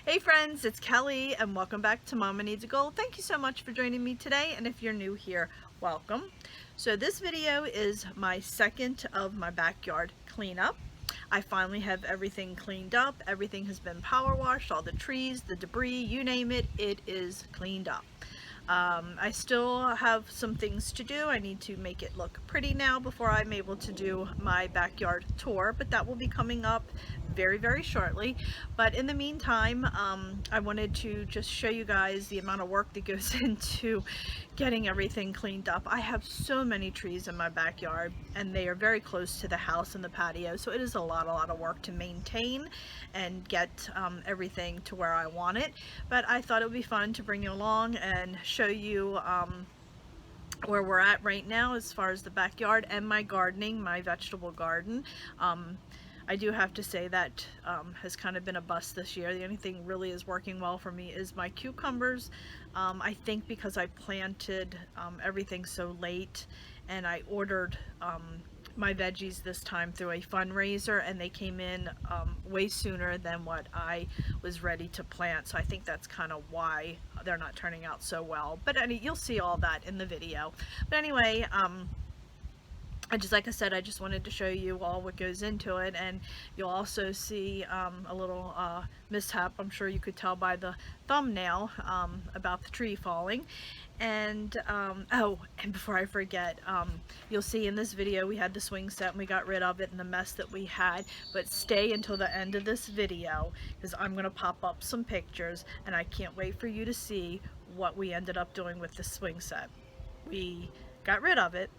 Hey friends, it's Kelly and welcome back to Mama Needs a Goal. Thank you so much for joining me today, and if you're new here, welcome. So this video is my second of my backyard cleanup. I finally have everything cleaned up. Everything has been power washed, all the trees, the debris, you name it, it is cleaned up. I still have some things to do. I need to make it look pretty now before I'm able to do my backyard tour, but that will be coming up very shortly. But in the meantime, I wanted to just show you guys the amount of work that goes into getting everything cleaned up. I have so many trees in my backyard and they are very close to the house and the patio, so it is a lot of work to maintain and get everything to where I want it. But I thought it would be fun to bring you along and show you where we're at right now as far as the backyard and my gardening, my vegetable garden. I do have to say that has kind of been a bust this year. The only thing really is working well for me is my cucumbers. I think because I planted everything so late and I ordered my veggies this time through a fundraiser, and they came in way sooner than what I was ready to plant. So I think that's kind of why they're not turning out so well. But you'll see all that in the video. But anyway, like I said, I just wanted to show you all what goes into it, and you'll also see a little mishap. I'm sure you could tell by the thumbnail about the tree falling. And oh, and before I forget, you'll see in this video we had the swing set and we got rid of it and the mess that we had. But stay until the end of this video because I'm going to pop up some pictures and I can't wait for you to see what we ended up doing with the swing set. We got rid of it,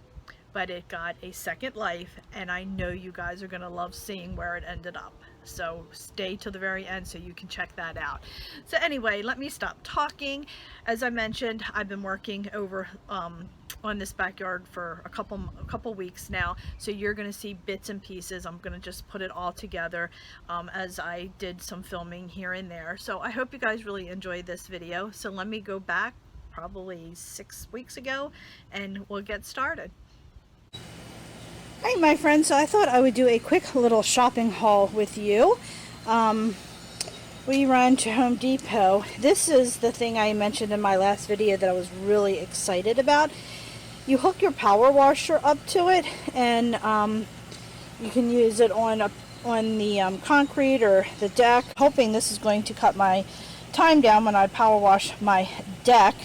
but it got a second life, and I know you guys are going to love seeing where it ended up. So stay till the very end so you can check that out. So anyway, let me stop talking. As I mentioned, I've been working over on this backyard for a couple weeks now, so you're going to see bits and pieces. I'm going to just put it all together as I did some filming here and there. So I hope you guys really enjoyed this video. So let me go back probably 6 weeks ago and we'll get started. Hey my friends, so I thought I would do a quick little shopping haul with you. We ran to Home Depot. This is the thing I mentioned in my last video that I was really excited about. You hook your power washer up to it, and you can use it on the concrete or the deck. Hoping this is going to cut my time down when I power wash my deck.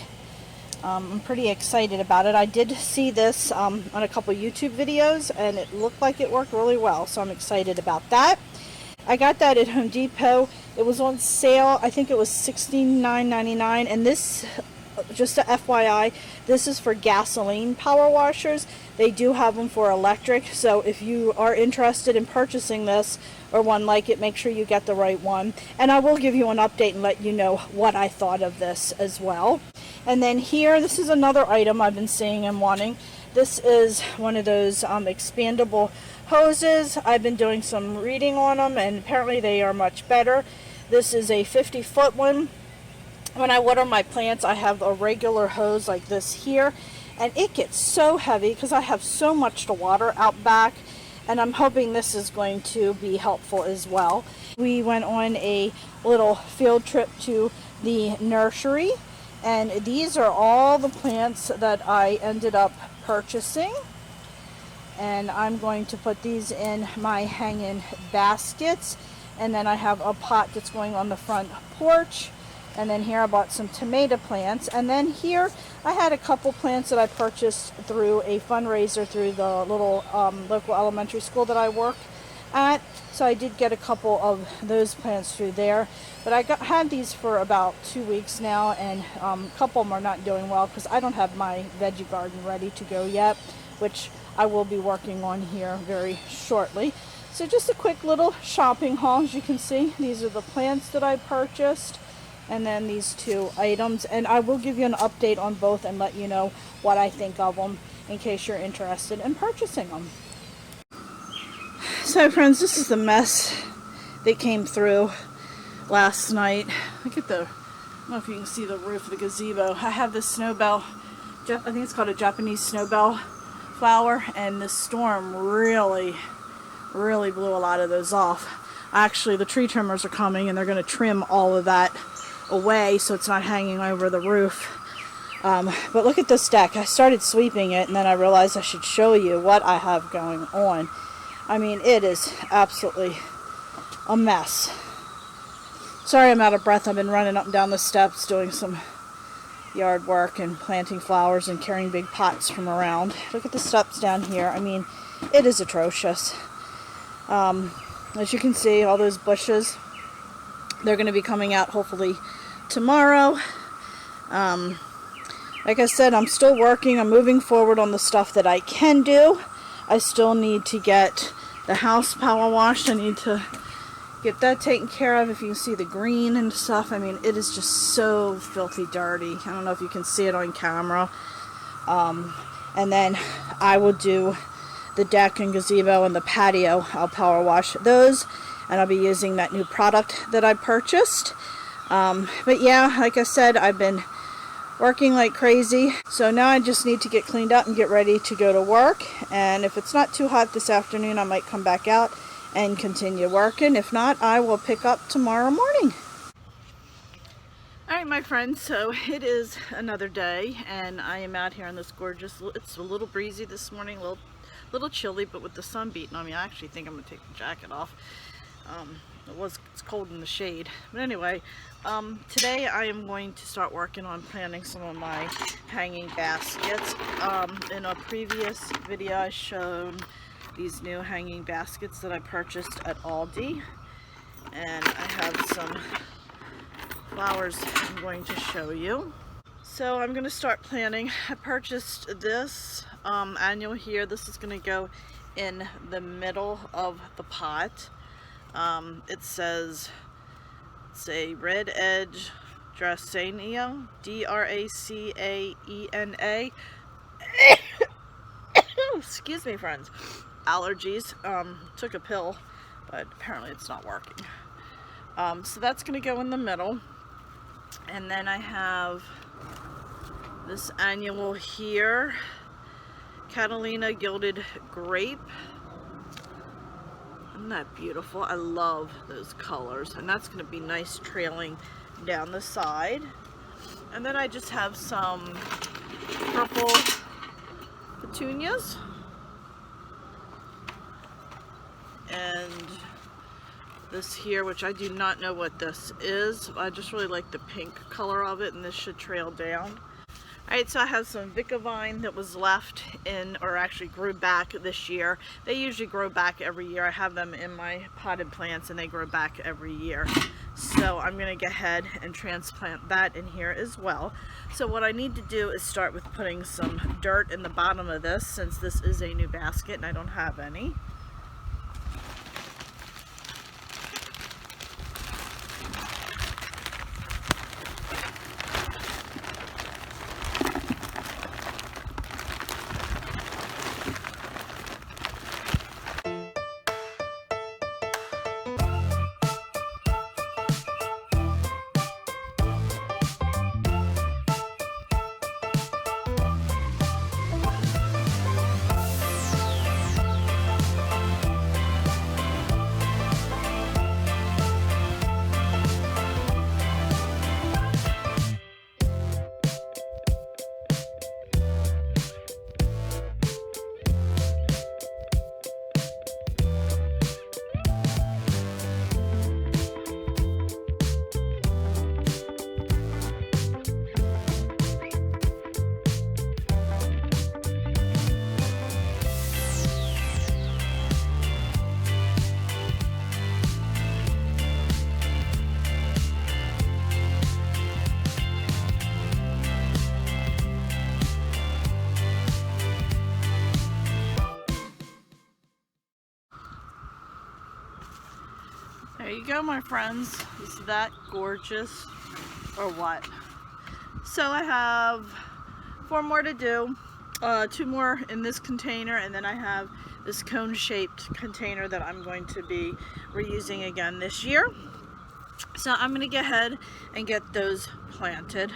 I'm pretty excited about it. I did see this on a couple YouTube videos and it looked like it worked really well, so I'm excited about that. I got that at Home Depot. It was on sale. I think it was $69.99, and this, just a FYI, this is for gasoline power washers. They do have them for electric, so if you are interested in purchasing this or one like it, make sure you get the right one. And I will give you an update and let you know what I thought of this as well. And then here, this is another item I've been seeing and wanting. This is one of those expandable hoses. I've been doing some reading on them, and apparently they are much better. This is a 50-foot one. When I water my plants, I have a regular hose like this here, and it gets so heavy because I have so much to water out back, and I'm hoping this is going to be helpful as well. We went on a little field trip to the nursery, and these are all the plants that I ended up purchasing, and I'm going to put these in my hanging baskets. And then I have a pot that's going on the front porch, and then here I bought some tomato plants, and then here I had a couple plants that I purchased through a fundraiser through the little local elementary school that I work at. So I did get a couple of those plants through there, but I had these for about 2 weeks now, and a couple of them are not doing well because I don't have my veggie garden ready to go yet, which I will be working on here very shortly. So just a quick little shopping haul. As you can see, these are the plants that I purchased, and then these two items, and I will give you an update on both and let you know what I think of them in case you're interested in purchasing them. So friends, this is the mess that came through last night. Look at I don't know if you can see the roof of the gazebo. I have this snowbell, I think it's called a Japanese snowbell flower, and the storm really blew a lot of those off. Actually, the tree trimmers are coming and they're going to trim all of that away so it's not hanging over the roof. But look at this deck. I started sweeping it and then I realized I should show you what I have going on. I mean, it is absolutely a mess. Sorry I'm out of breath. I've been running up and down the steps doing some yard work and planting flowers and carrying big pots from around. Look at the steps down here. I mean, it is atrocious. As you can see, all those bushes, they're going to be coming out hopefully tomorrow. Like I said, I'm still working. I'm moving forward on the stuff that I can do. I still need to get the house power washed. I need to get that taken care of. If you can see the green and stuff, I mean, it is just so filthy dirty. I don't know if you can see it on camera. And then I will do the deck and gazebo and the patio. I'll power wash those, and I'll be using that new product that I purchased. But yeah, like I said, I've been working like crazy, so now I just need to get cleaned up and get ready to go to work. And if it's not too hot this afternoon, I might come back out and continue working. If not, I will pick up tomorrow morning. Alright, my friends, so it is another day and I am out here on this gorgeous, it's a little breezy this morning, a little chilly, but with the sun beating on me, I actually think I'm going to take the jacket off. It's cold in the shade. But anyway, today I am going to start working on planting some of my hanging baskets. In a previous video I showed these new hanging baskets that I purchased at Aldi. And I have some flowers I'm going to show you. So I'm going to start planting. I purchased this annual here. This is going to go in the middle of the pot. It says, it's a red edge Dracaena, Dracaena. Excuse me, friends. Allergies. Took a pill, but apparently it's not working. So that's going to go in the middle. And then I have this annual here, Catalina Gilded Grape. Isn't that beautiful? I love those colors, and that's going to be nice trailing down the side. And then I just have some purple petunias and this here, which I do not know what this is. I just really like the pink color of it, and this should trail down. Alright, so I have some Vicavine that was left in, or actually grew back this year. They usually grow back every year. I have them in my potted plants and they grow back every year. So I'm going to go ahead and transplant that in here as well. So what I need to do is start with putting some dirt in the bottom of this, since this is a new basket and I don't have any. There you go, my friends. Is that gorgeous or what? So I have 4 more to do. 2 more in this container, and then I have this cone-shaped container that I'm going to be reusing again this year. So I'm going to go ahead and get those planted.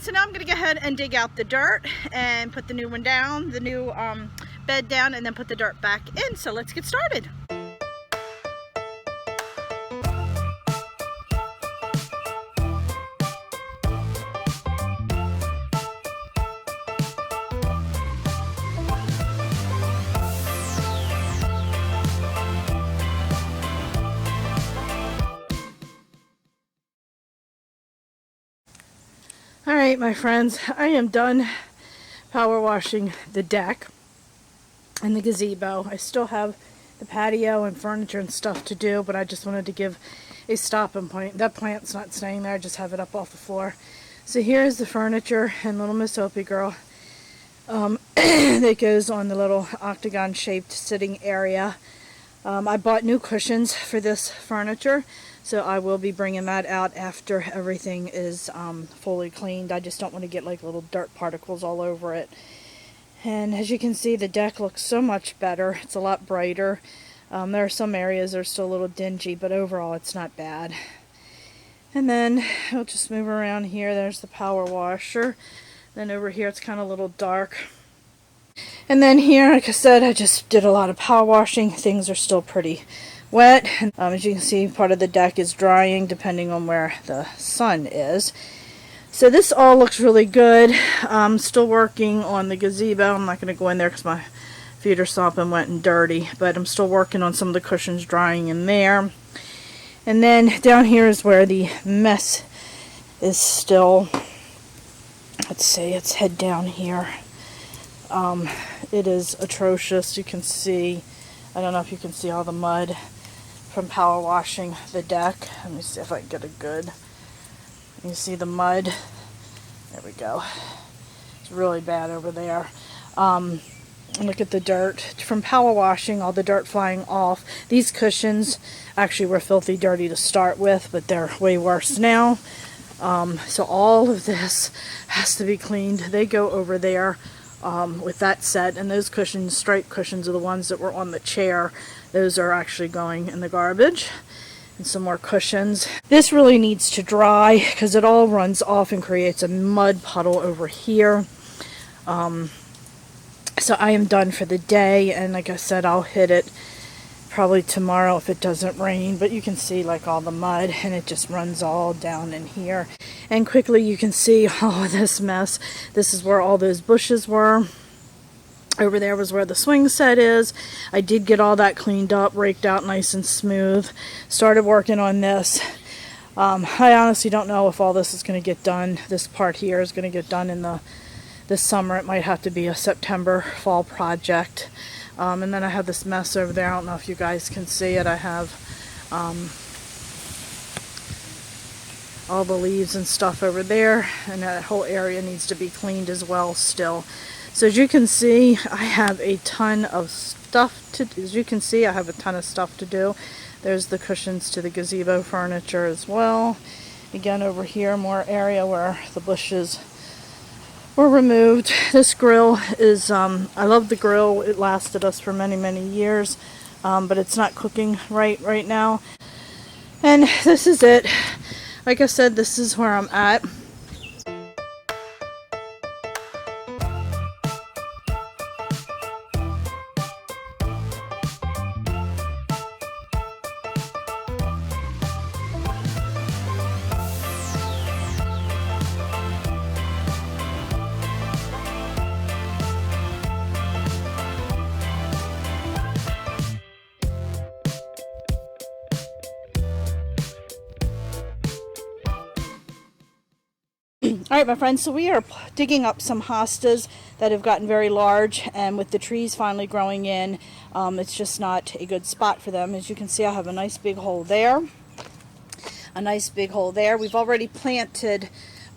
so now I'm going to go ahead and dig out the dirt and put the new one down, the new bed down, and then put the dirt back in. So let's get started. Alright, my friends, I am done power washing the deck and the gazebo. I still have the patio and furniture and stuff to do, but I just wanted to give a stopping point. That plant's not staying there, I just have it up off the floor. So here's the furniture and little Miss Opie girl that goes on the little octagon shaped sitting area. I bought new cushions for this furniture, so I will be bringing that out after everything is fully cleaned. I just don't want to get like little dirt particles all over it. And as you can see, the deck looks so much better. It's a lot brighter. There are some areas that are still a little dingy, but overall it's not bad. And then I'll just move around here. There's the power washer. Then over here it's kind of a little dark. And then here, like I said, I just did a lot of power washing. Things are still pretty wet. And, as you can see, part of the deck is drying depending on where the sun is. So this all looks really good. I'm still working on the gazebo. I'm not going to go in there because my feet are sopping wet and dirty. But I'm still working on some of the cushions drying in there. And then down here is where the mess is still. Let's see, let's head down here. It is atrocious. You can see, I don't know if you can see all the mud from power washing the deck. Let me see if I can get a good, you see the mud. There we go. It's really bad over there. Look at the dirt from power washing, all the dirt flying off. These cushions actually were filthy dirty to start with, but they're way worse now. So all of this has to be cleaned. They go over there with that set, and those cushions, straight cushions, are the ones that were on the chair. Those are actually going in the garbage. And some more cushions. This really needs to dry because it all runs off and creates a mud puddle over here. So I am done for the day, and like I said, I'll hit it probably tomorrow if it doesn't rain. But you can see like all the mud, and it just runs all down in here. And quickly you can see all of this mess. This is where all those bushes were. Over there was where the swing set is. I did get all that cleaned up, raked out nice and smooth. Started working on this. I honestly don't know if all this is going to get done. This part here is going to get done in this summer. It might have to be a September fall project. And then I have this mess over there. I don't know if you guys can see it. I have all the leaves and stuff over there, and that whole area needs to be cleaned as well still. So as you can see, I have a ton of stuff to do. As you can see, I have a ton of stuff to do. There's the cushions to the gazebo furniture as well. Again, over here, more area where the bushes were removed. This grill is, I love the grill. It lasted us for many, many years, but it's not cooking right now. And this is it. Like I said, this is where I'm at. Alright, my friends, so we are digging up some hostas that have gotten very large, and with the trees finally growing in, it's just not a good spot for them. As you can see, I have a nice big hole there. A nice big hole there. We've already planted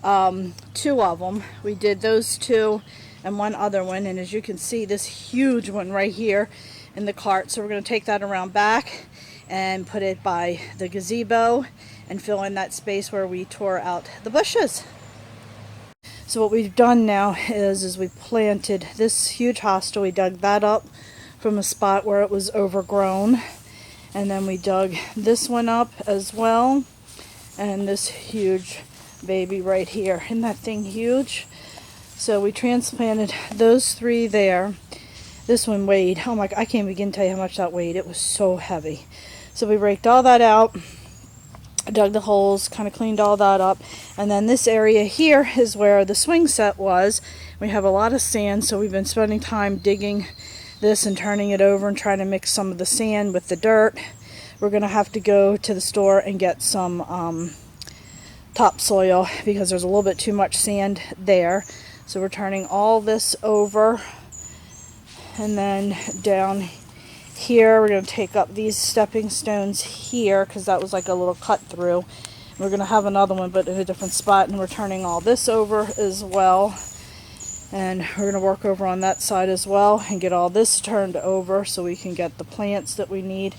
2 of them. We did those 2 and one other one, and as you can see, this huge one right here in the cart. So we're going to take that around back and put it by the gazebo and fill in that space where we tore out the bushes. So what we've done now is we planted this huge hosta. We dug that up from a spot where it was overgrown, and then we dug this one up as well, and this huge baby right here. Isn't that thing huge? So we transplanted those 3 there. This one weighed, oh my, I can't begin to tell you how much that weighed. It was so heavy. So we raked all that out, dug the holes, kind of cleaned all that up. And then this area here is where the swing set was. We have a lot of sand, so we've been spending time digging this and turning it over and trying to mix some of the sand with the dirt. We're going to have to go to the store and get some topsoil because there's a little bit too much sand there. So we're turning all this over, and then down here we're going to take up these stepping stones here because that was like a little cut through. We're going to have another one but in a different spot, and we're turning all this over as well. And we're going to work over on that side as well and get all this turned over so we can get the plants that we need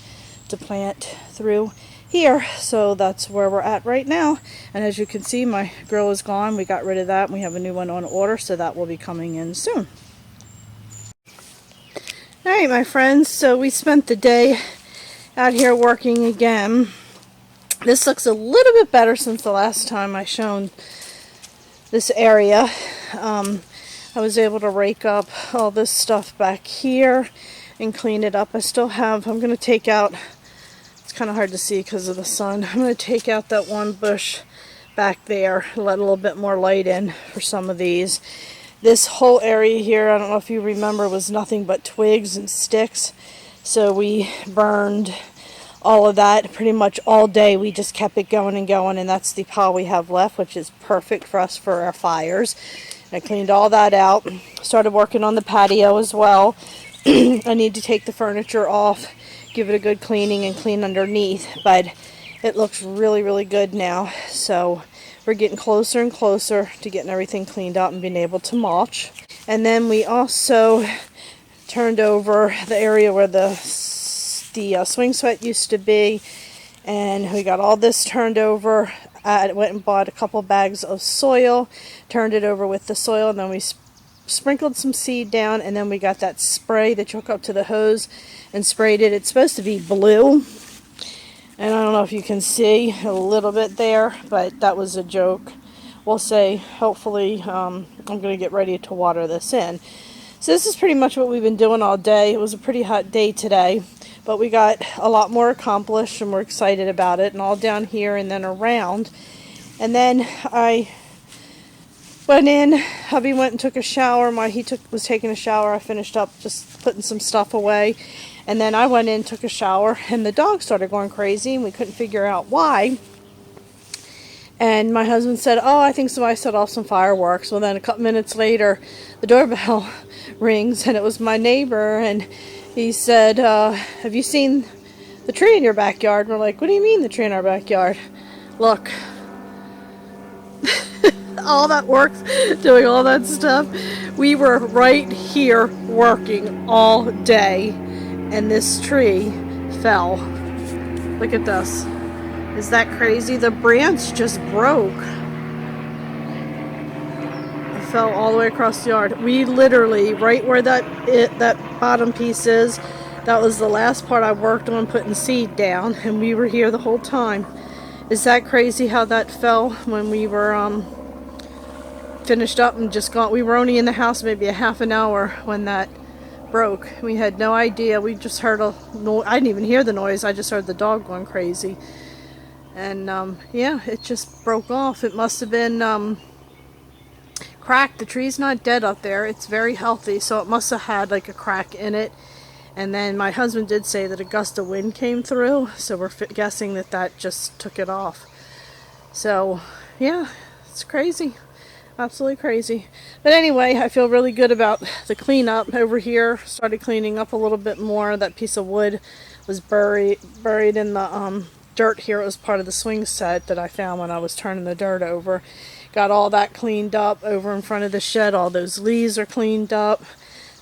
to plant through here. So that's where we're at right now. And as you can see, my grill is gone. We got rid of that and we have a new one on order, so that will be coming in soon. Alright my friends, so we spent the day out here working again. This looks a little bit better since the last time I shown this area. I was able to rake up all this stuff back here and clean it up. I still have, I'm going to take out, it's kind of hard to see because of the sun, I'm going to take out that one bush back there, let a little bit more light in for some of these. This whole area here, I don't know if you remember, was nothing but twigs and sticks. So we burned all of that pretty much all day. We just kept it going and going, and that's the pile we have left, which is perfect for us for our fires. I cleaned all that out, started working on the patio as well. I need to take the furniture off, give it a good cleaning and clean underneath, but it looks really, really good now. So we're getting closer and closer to getting everything cleaned out and being able to mulch. And then we also turned over the area where the swing set used to be, and we got all this turned over. I went and bought a couple bags of soil, turned it over with the soil, and then we sprinkled some seed down, and then we got that spray that you hook up to the hose and sprayed it. It's supposed to be blue, and I don't know if you can see a little bit there, but that was a joke. We'll say, hopefully, I'm going to get ready to water this in. So this is pretty much what we've been doing all day. It was a pretty hot day today, but we got a lot more accomplished and we're excited about it, and all down here and then around. And then I went in, hubby went and took a shower. He was taking a shower. I finished up just putting some stuff away. And then I went in, took a shower, and the dog started going crazy and we couldn't figure out why. And my husband said, oh, I think somebody set off some fireworks. Well, then a couple minutes later, the doorbell rings and it was my neighbor, and he said, have you seen the tree in your backyard? We're like, what do you mean the tree in our backyard? Look. All that work, doing all that stuff. We were right here working all day, and this tree fell. Look at this. Is that crazy? The branch just broke. It fell all the way across the yard. We literally, right where that bottom piece is, that was the last part I worked on putting seed down, and we were here the whole time. Is that crazy how that fell when we were finished up and just gone? We were only in the house maybe a half an hour when that broke. We had no idea. We just heard a noise. I didn't even hear the noise. I just heard the dog going crazy. And yeah, it just broke off. It must have been cracked. The tree's not dead up there. It's very healthy, so it must have had like a crack in it. And then my husband did say that a gust of wind came through, so we're guessing that that just took it off. So yeah, it's crazy. Absolutely crazy. But anyway, I feel really good about the cleanup over here. Started cleaning up a little bit more. That piece of wood was buried in the dirt here. It was part of the swing set that I found when I was turning the dirt over. Got all that cleaned up over in front of the shed. All those leaves are cleaned up.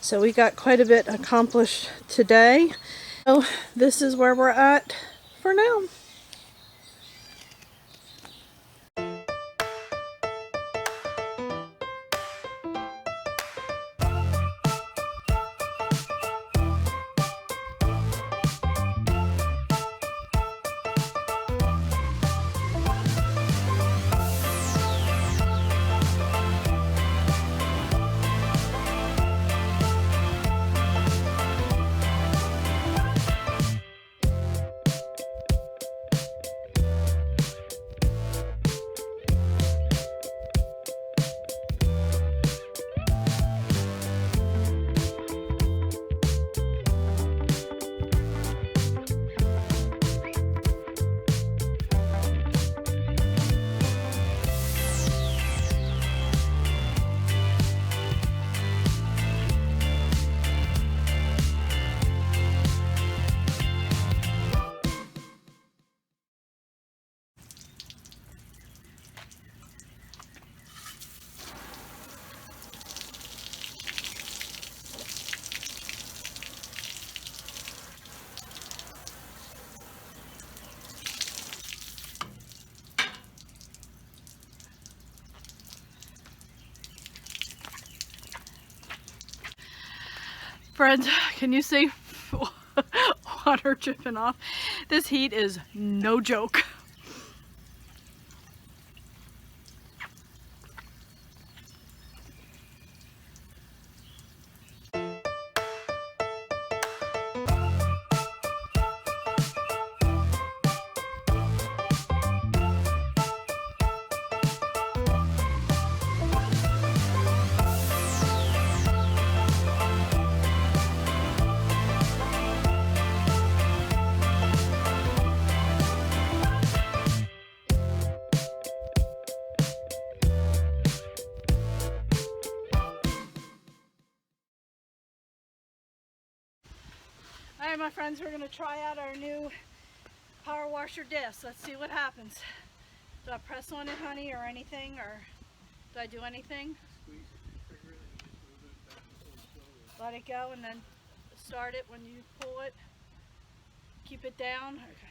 So we got quite a bit accomplished today. So this is where we're at for now. Friends, can you see water dripping off? This heat is no joke. Alright my friends, we're going to try out our new power washer disc. Let's see what happens. Do I press on it, honey, or anything? Or do I do anything? Let it go and then start it when you pull it. Keep it down. Okay.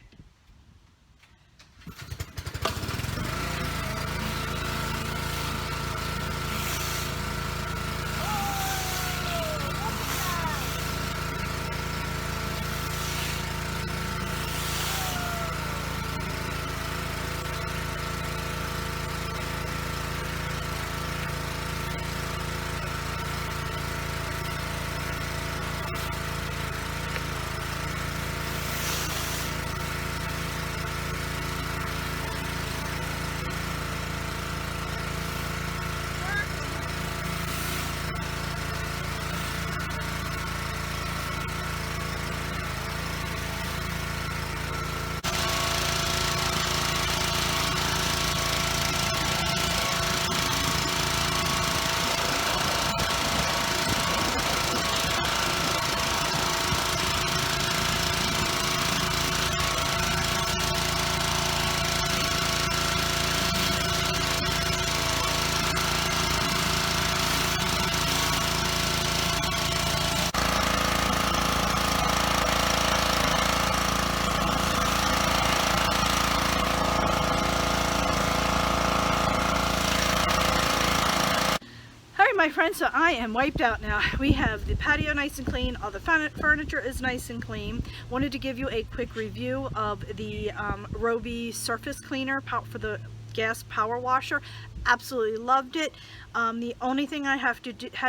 My friends, so I am wiped out now. We have the patio nice and clean, all the furniture is nice and clean. Wanted to give you a quick review of the Roby surface cleaner for the gas power washer. Absolutely loved it. The only thing I had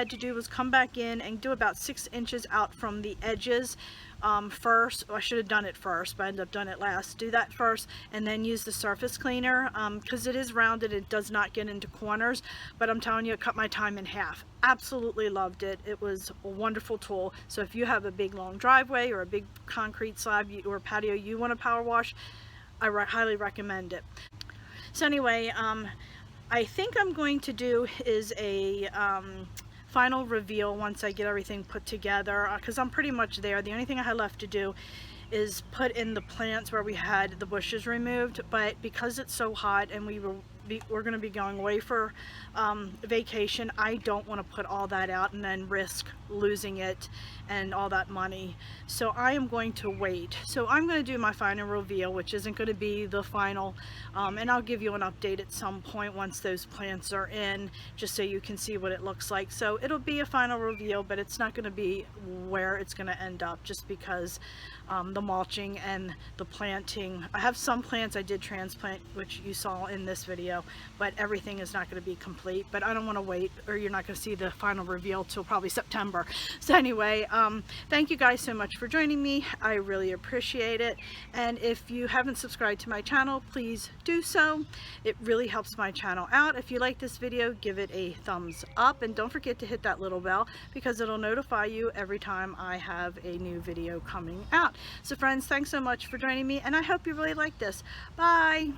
to do was come back in and do about 6 inches out from the edges first. I should have done it first, but I ended up doing it last. Do that first and then use the surface cleaner because it is rounded. It does not get into corners, but I'm telling you, it cut my time in half. Absolutely loved it. It was a wonderful tool. So if you have a big long driveway or a big concrete slab or patio you want to power wash, I highly recommend it. So anyway, I think I'm going to do is a final reveal once I get everything put together, because I'm pretty much there. The only thing I had left to do is put in the plants where we had the bushes removed, but because it's so hot and we're going to be going away for vacation, I don't want to put all that out and then risk losing it and all that money. So I am going to wait. So I'm going to do my final reveal, which isn't going to be the final, and I'll give you an update at some point once those plants are in, just so you can see what it looks like. So it'll be a final reveal, but it's not going to be where it's going to end up, just because the mulching and the planting. I have some plants I did transplant, which you saw in this video, but everything is not going to be complete. But I don't want to wait, or you're not going to see the final reveal till probably September. So anyway, thank you guys so much for joining me. I really appreciate it. And if you haven't subscribed to my channel, please do so. It really helps my channel out. If you like this video, give it a thumbs up, and don't forget to hit that little bell, because it'll notify you every time I have a new video coming out. So friends, thanks so much for joining me, and I hope you really like this. Bye!